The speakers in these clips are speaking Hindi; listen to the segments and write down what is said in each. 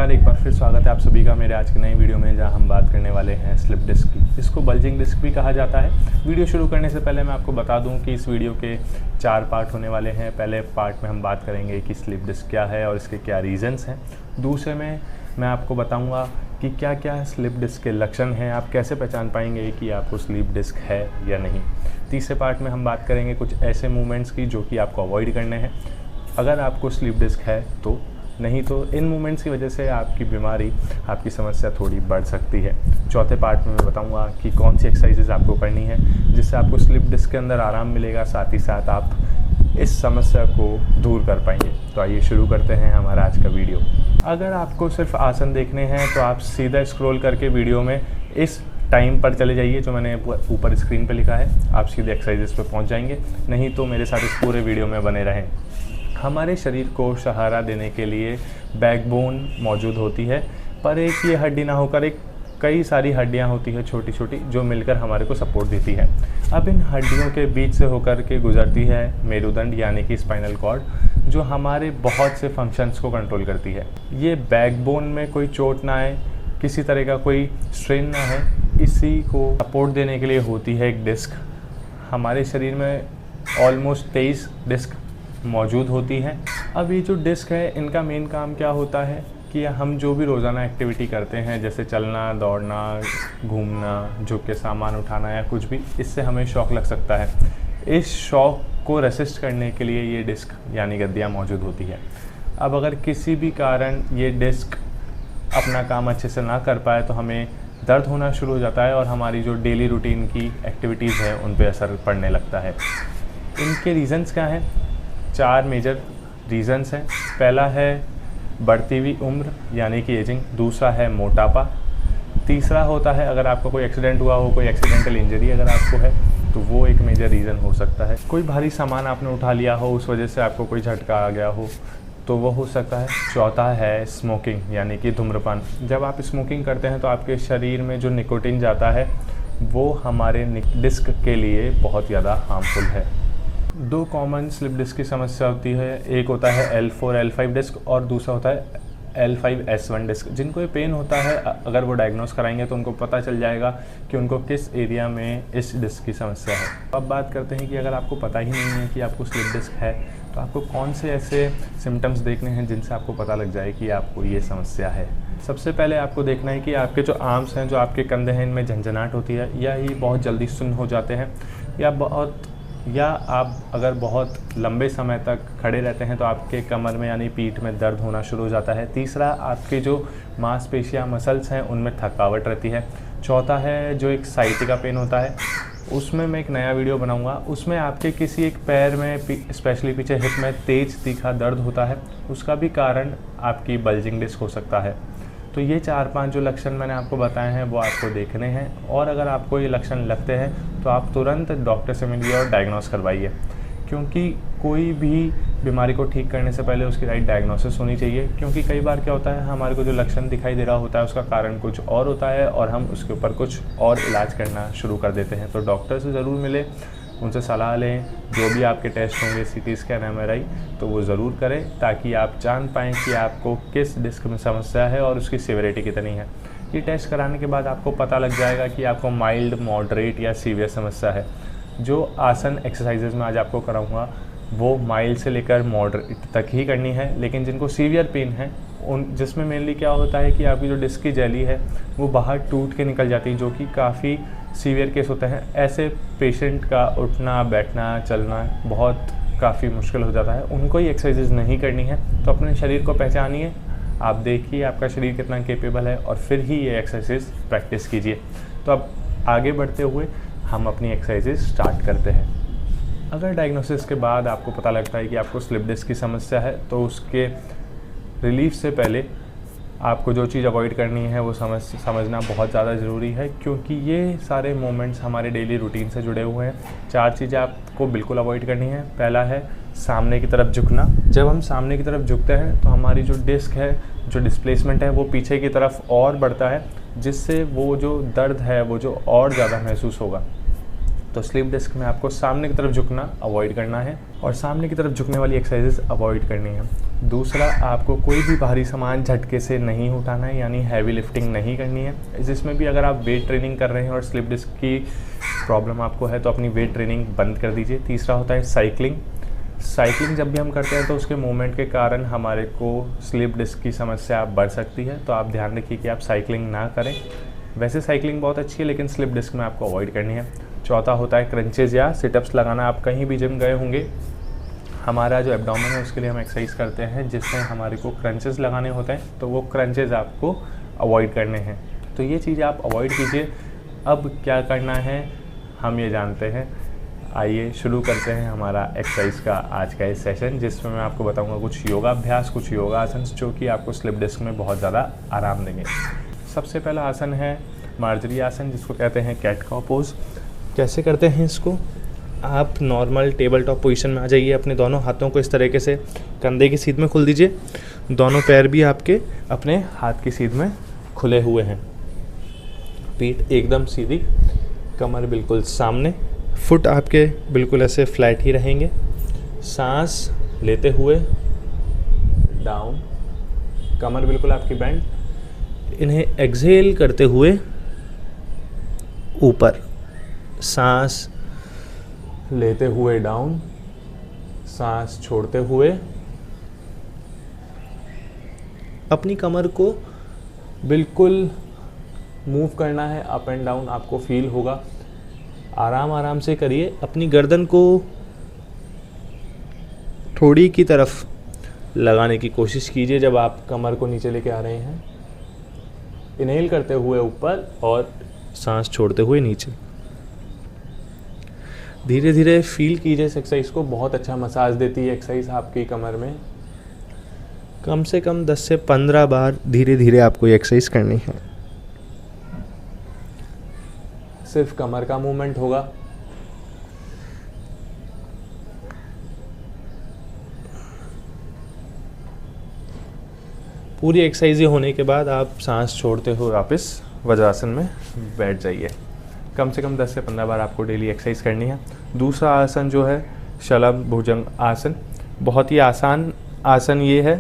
नमस्कार, एक बार फिर स्वागत है आप सभी का मेरे आज की नई वीडियो में, जहां हम बात करने वाले हैं स्लिप डिस्क की। इसको बल्जिंग डिस्क भी कहा जाता है। वीडियो शुरू करने से पहले मैं आपको बता दूं कि इस वीडियो के 4 पार्ट होने वाले हैं। पहले पार्ट में हम बात करेंगे कि स्लिप डिस्क क्या है और इसके क्या रीज़न्स हैं। दूसरे में मैं आपको बताऊँगा कि क्या क्या स्लिप डिस्क के लक्षण हैं, आप कैसे पहचान पाएंगे कि आपको स्लिप डिस्क है या नहीं। तीसरे पार्ट में हम बात करेंगे कुछ ऐसे मूवमेंट्स की जो कि आपको अवॉइड करने हैं अगर आपको स्लिप डिस्क है तो, नहीं तो इन मूवमेंट्स की वजह से आपकी बीमारी, आपकी समस्या थोड़ी बढ़ सकती है। चौथे पार्ट में मैं बताऊंगा कि कौन सी एक्सरसाइजेज आपको करनी है जिससे आपको स्लिप डिस्क के अंदर आराम मिलेगा, साथ ही साथ आप इस समस्या को दूर कर पाएंगे। तो आइए शुरू करते हैं हमारा आज का वीडियो। अगर आपको सिर्फ आसन देखने हैं तो आप सीधा स्क्रॉल करके वीडियो में इस टाइम पर चले जाइए जो मैंने ऊपर स्क्रीन पर लिखा है, आप सीधे एक्सरसाइजेस पे पहुंच जाएंगे। नहीं तो मेरे साथ इस पूरे वीडियो में बने रहें। हमारे शरीर को सहारा देने के लिए बैकबोन मौजूद होती है, पर एक ये हड्डी ना होकर एक कई सारी हड्डियां होती है छोटी छोटी, जो मिलकर हमारे को सपोर्ट देती है। अब इन हड्डियों के बीच से होकर के गुजरती है मेरुदंड यानी कि स्पाइनल कॉर्ड, जो हमारे बहुत से फंक्शंस को कंट्रोल करती है। ये बैकबोन में कोई चोट ना आए, किसी तरह का कोई स्ट्रेन ना है, इसी को सपोर्ट देने के लिए होती है एक डिस्क। हमारे शरीर में ऑलमोस्ट 23 डिस्क मौजूद होती हैं। अब ये जो डिस्क है, इनका मेन काम क्या होता है कि हम जो भी रोज़ाना एक्टिविटी करते हैं, जैसे चलना, दौड़ना, घूमना, झुक के सामान उठाना या कुछ भी, इससे हमें शॉक लग सकता है। इस शॉक को रेसिस्ट करने के लिए ये डिस्क यानी गद्दियाँ मौजूद होती है। अब अगर किसी भी कारण ये डिस्क अपना काम अच्छे से ना कर पाए तो हमें दर्द होना शुरू हो जाता है और हमारी जो डेली रूटीन की एक्टिविटीज़ हैं उन पर असर पड़ने लगता है। इनके रीज़न्स क्या हैं? 4 मेजर रीज़न्स हैं। पहला है बढ़ती हुई उम्र यानी कि एजिंग, दूसरा है मोटापा, तीसरा होता है अगर आपको कोई एक्सीडेंट हुआ हो, कोई एक्सीडेंटल इंजरी अगर आपको है तो वो एक मेजर रीज़न हो सकता है। कोई भारी सामान आपने उठा लिया हो, उस वजह से आपको कोई झटका आ गया हो तो वो हो सकता है। चौथा है स्मोकिंग यानी कि धूम्रपान। जब आप स्मोकिंग करते हैं तो आपके शरीर में जो निकोटीन जाता है वो हमारे डिस्क के लिए बहुत ज़्यादा हार्मफुल है। 2 कॉमन स्लिप डिस्क की समस्या होती है, एक होता है L4 L5 डिस्क और दूसरा होता है L5S1 डिस्क। जिनको ये पेन होता है, अगर वो डायग्नोस कराएंगे तो उनको पता चल जाएगा कि उनको किस एरिया में इस डिस्क की समस्या है। अब बात करते हैं कि अगर आपको पता ही नहीं है कि आपको स्लिप डिस्क है तो आपको कौन से ऐसे सिम्टम्स देखने हैं जिनसे आपको पता लग जाए कि आपको ये समस्या है। सबसे पहले आपको देखना है कि आपके जो आर्म्स हैं, जो आपके कंधे हैं, इनमें झंझनाहट होती है या ये बहुत जल्दी सुन्न हो जाते हैं, या आप अगर बहुत लंबे समय तक खड़े रहते हैं तो आपके कमर में यानी पीठ में दर्द होना शुरू हो जाता है। तीसरा, आपके जो मांसपेशियां मसल्स हैं उनमें थकावट रहती है। चौथा है जो एक साइटिका पेन होता है, उसमें मैं एक नया वीडियो बनाऊंगा। उसमें आपके किसी एक पैर में स्पेशली पीछे हिप में तेज तीखा दर्द होता है, उसका भी कारण आपकी बल्जिंग डिस्क हो सकता है। तो ये 4-5 जो लक्षण मैंने आपको बताए हैं वो आपको देखने हैं, और अगर आपको ये लक्षण लगते हैं तो आप तुरंत डॉक्टर से मिलिए और डायग्नोस करवाइए, क्योंकि कोई भी बीमारी को ठीक करने से पहले उसकी राइट डायग्नोसिस होनी चाहिए। क्योंकि कई बार क्या होता है, हमारे को जो लक्षण दिखाई दे रहा होता है उसका कारण कुछ और होता है और हम उसके ऊपर कुछ और इलाज करना शुरू कर देते हैं। तो डॉक्टर से ज़रूर मिले, उनसे सलाह लें, जो भी आपके टेस्ट होंगे CT स्कैन, MRI, तो वो ज़रूर करें ताकि आप जान पाएँ कि आपको किस डिस्क में समस्या है और उसकी सीवियरिटी कितनी है। ये टेस्ट कराने के बाद आपको पता लग जाएगा कि आपको माइल्ड, मॉडरेट या सीवियर समस्या है। जो आसन एक्सरसाइजेज में आज आपको कराऊंगा वो माइल्ड से लेकर मॉडरेट तक ही करनी है, लेकिन जिनको सीवियर पेन है जिसमें मेनली क्या होता है कि आपकी जो डिस्क की जेली है वो बाहर टूट के निकल जाती है, जो कि काफ़ी सीवियर केस होते हैं। ऐसे पेशेंट का उठना, बैठना, चलना बहुत काफ़ी मुश्किल हो जाता है। उनको ही एक्सरसाइजेज नहीं करनी है। तो अपने शरीर को पहचानिए, आप देखिए आपका शरीर कितना केपेबल है और फिर ही ये एक्सरसाइज प्रैक्टिस कीजिए। तो अब आगे बढ़ते हुए हम अपनी एक्सरसाइजेज स्टार्ट करते हैं। अगर डायग्नोसिस के बाद आपको पता लगता है कि आपको स्लिप डिस्क की समस्या है तो उसके रिलीफ से पहले आपको जो चीज़ अवॉइड करनी है वो समझना बहुत ज़्यादा ज़रूरी है, क्योंकि ये सारे मोमेंट्स हमारे डेली रूटीन से जुड़े हुए हैं। 4 चीज़ें आपको बिल्कुल अवॉइड करनी है। पहला है सामने की तरफ झुकना। जब हम सामने की तरफ झुकते हैं तो हमारी जो डिस्क है, जो डिस्प्लेसमेंट है, वो पीछे की तरफ और बढ़ता है, जिससे वो जो दर्द है वो जो और ज़्यादा महसूस होगा। तो स्लिप डिस्क में आपको सामने की तरफ झुकना अवॉइड करना है और सामने की तरफ झुकने वाली एक्सरसाइजेस अवॉइड करनी है। दूसरा, आपको कोई भी भारी सामान झटके से नहीं उठाना है, यानी हैवी लिफ्टिंग नहीं करनी है। जिसमें भी अगर आप वेट ट्रेनिंग कर रहे हैं और स्लिप डिस्क की प्रॉब्लम आपको है तो अपनी वेट ट्रेनिंग बंद कर दीजिए। तीसरा होता है साइकिलिंग। साइकिलिंग जब भी हम करते हैं तो उसके मूवमेंट के कारण हमारे को स्लिप डिस्क की समस्या बढ़ सकती है, तो आप ध्यान रखिए कि आप साइकिलिंग ना करें। वैसे साइकिलिंग बहुत अच्छी है लेकिन स्लिप डिस्क में आपको अवॉइड करनी है। चौथा होता है क्रंचेज या सिटअप्स लगाना। आप कहीं भी जिम गए होंगे, हमारा जो एब्डोमेन है उसके लिए हम एक्सरसाइज करते हैं जिसमें हमारे को क्रंचेस लगाने होते हैं, तो वो क्रंचेस आपको अवॉइड करने हैं। तो ये चीज़ें आप अवॉइड कीजिए। अब क्या करना है हम ये जानते हैं। आइए शुरू करते हैं हमारा एक्सरसाइज का आज का इस सेशन, जिसमें मैं आपको बताऊंगा कुछ योगाभ्यास, कुछ योगासन जो कि आपको स्लिप डिस्क में बहुत ज़्यादा आराम देंगे। सबसे पहला आसन है मार्जरी आसन, जिसको कहते हैं कैट काउ पोज। कैसे करते हैं इसको? आप नॉर्मल टेबल टॉप पोजीशन में आ जाइए। अपने दोनों हाथों को इस तरीके से कंधे की सीध में खोल दीजिए। दोनों पैर भी आपके अपने हाथ की सीध में खुले हुए हैं। पीठ एकदम सीधी, कमर बिल्कुल सामने, फुट आपके बिल्कुल ऐसे फ्लैट ही रहेंगे। सांस लेते हुए डाउन, कमर बिल्कुल आपकी बेंड। इन्हें एक्सहेल करते हुए ऊपर, सांस लेते हुए डाउन, सांस छोड़ते हुए। अपनी कमर को बिल्कुल मूव करना है, अप एंड डाउन आपको फील होगा। आराम आराम से करिए। अपनी गर्दन को थोड़ी की तरफ लगाने की कोशिश कीजिए जब आप कमर को नीचे लेके आ रहे हैं। इनहेल करते हुए ऊपर और सांस छोड़ते हुए नीचे। धीरे धीरे फील कीजिए इस एक्सरसाइज को, बहुत अच्छा मसाज देती है एक्सरसाइज आपकी कमर में। कम से कम 10 से 15 बार धीरे धीरे आपको ये एक्सरसाइज करनी है। सिर्फ कमर का मूवमेंट होगा। पूरी एक्सरसाइज होने के बाद आप सांस छोड़ते हुए वापस वज्रासन में बैठ जाइए। कम से कम 10 से 15 बार आपको डेली एक्सरसाइज करनी है। दूसरा आसन जो है शलभ भुजंग आसन, बहुत ही आसान आसन ये है।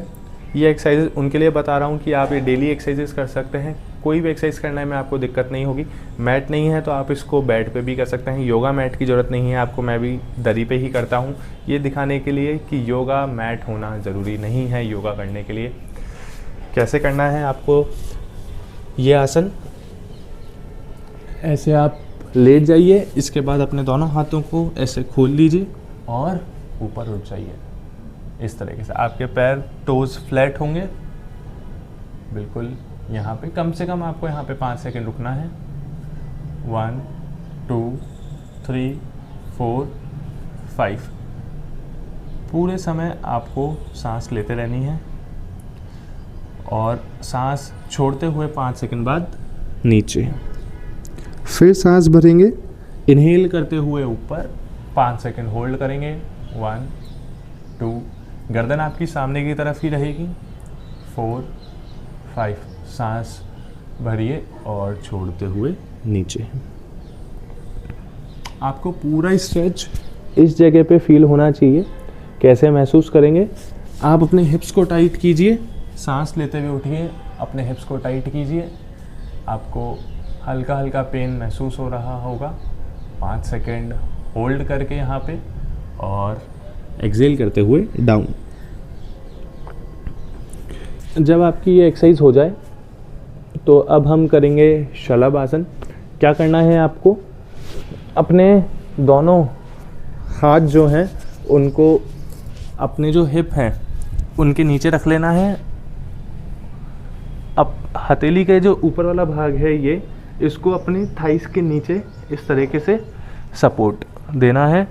ये एक्सरसाइज उनके लिए बता रहा हूँ कि आप ये डेली एक्सरसाइजेस कर सकते हैं। कोई भी एक्सरसाइज करने में आपको दिक्कत नहीं होगी। मैट नहीं है तो आप इसको बेड पे भी कर सकते हैं। योगा मैट की ज़रूरत नहीं है आपको, मैं भी दरी पे ही करता हूँ, ये दिखाने के लिए कि योगा मैट होना ज़रूरी नहीं है योगा करने के लिए। कैसे करना है आपको ये आसन? ऐसे आप लेट जाइए, इसके बाद अपने दोनों हाथों को ऐसे खोल लीजिए और ऊपर उठ जाइए। इस तरीके से आपके पैर टोज फ्लैट होंगे बिल्कुल। यहाँ पे कम से कम आपको यहाँ पे 5 सेकंड रुकना है। 1 2 3 4 5। पूरे समय आपको सांस लेते रहनी है और सांस छोड़ते हुए 5 सेकंड बाद नीचे। फिर सांस भरेंगे, इनहेल करते हुए ऊपर, 5 सेकंड होल्ड करेंगे। 1 2, गर्दन आपकी सामने की तरफ ही रहेगी। 4 5, सांस भरिए और छोड़ते हुए नीचे। आपको पूरा स्ट्रेच इस जगह पे फील होना चाहिए। कैसे महसूस करेंगे? आप अपने हिप्स को टाइट कीजिए, सांस लेते हुए उठिए, अपने हिप्स को टाइट कीजिए। आपको हल्का हल्का पेन महसूस हो रहा होगा। 5 सेकेंड होल्ड करके यहाँ पे और एक्सहेल करते हुए डाउन। जब आपकी ये एक्सरसाइज हो जाए तो अब हम करेंगे शलभ आसन। क्या करना है आपको? अपने दोनों हाथ जो हैं उनको अपने जो हिप हैं उनके नीचे रख लेना है। अब हथेली के जो ऊपर वाला भाग है ये, इसको अपनी थाइस के नीचे इस तरीके से सपोर्ट देना है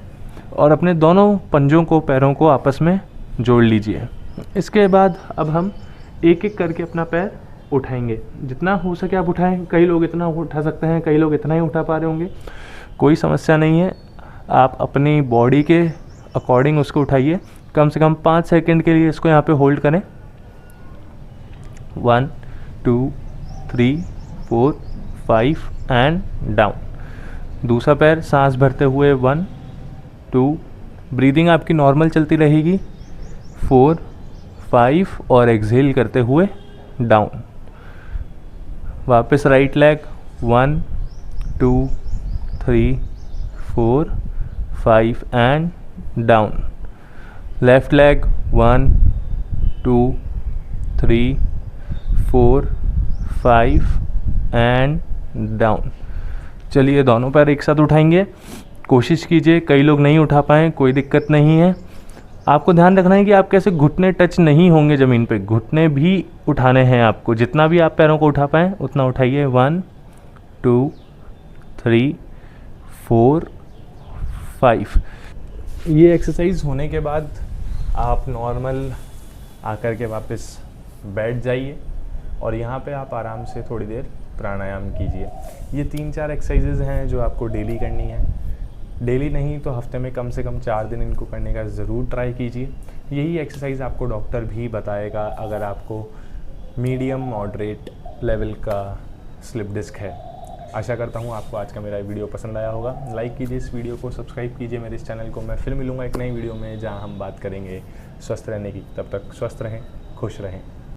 और अपने दोनों पंजों को, पैरों को आपस में जोड़ लीजिए। इसके बाद अब हम एक एक करके अपना पैर उठाएंगे। जितना हो सके आप उठाएं। कई लोग इतना उठा सकते हैं, कई लोग इतना ही उठा पा रहे होंगे, कोई समस्या नहीं है। आप अपनी बॉडी के अकॉर्डिंग उसको उठाइए। कम से कम 5 सेकंड के लिए इसको यहाँ पे होल्ड करें। 1 2 3 4 5 एंड डाउन। दूसरा पैर सांस भरते हुए 1 2, ब्रीदिंग आपकी नॉर्मल चलती रहेगी 4 5 और एक्सहेल करते हुए डाउन। वापस right leg 1 2 3 4 5 and down. Left leg 1 2 3 4 5 and down. चलिए दोनों पैर एक साथ उठाएंगे, कोशिश कीजिए, कई लोग नहीं उठा पाएँ, कोई दिक्कत नहीं है। आपको ध्यान रखना है कि आपके ऐसे घुटने टच नहीं होंगे ज़मीन पे, घुटने भी उठाने हैं आपको, जितना भी आप पैरों को उठा पाएँ उतना उठाइए। 1 2 3 4 5। ये एक्सरसाइज होने के बाद आप नॉर्मल आकर के वापस बैठ जाइए और यहाँ पे आप आराम से थोड़ी देर प्राणायाम कीजिए। ये 3-4 एक्सरसाइजेज हैं जो आपको डेली करनी है। डेली नहीं तो हफ्ते में कम से कम 4 दिन इनको करने का ज़रूर ट्राई कीजिए। यही एक्सरसाइज आपको डॉक्टर भी बताएगा अगर आपको मीडियम मॉडरेट लेवल का स्लिप डिस्क है। आशा करता हूँ आपको आज का मेरा वीडियो पसंद आया होगा। लाइक कीजिए इस वीडियो को, सब्सक्राइब कीजिए मेरे इस चैनल को। मैं फिर मिलूँगा एक नई वीडियो में जहाँ हम बात करेंगे स्वस्थ रहने की। तब तक स्वस्थ रहें, खुश रहें।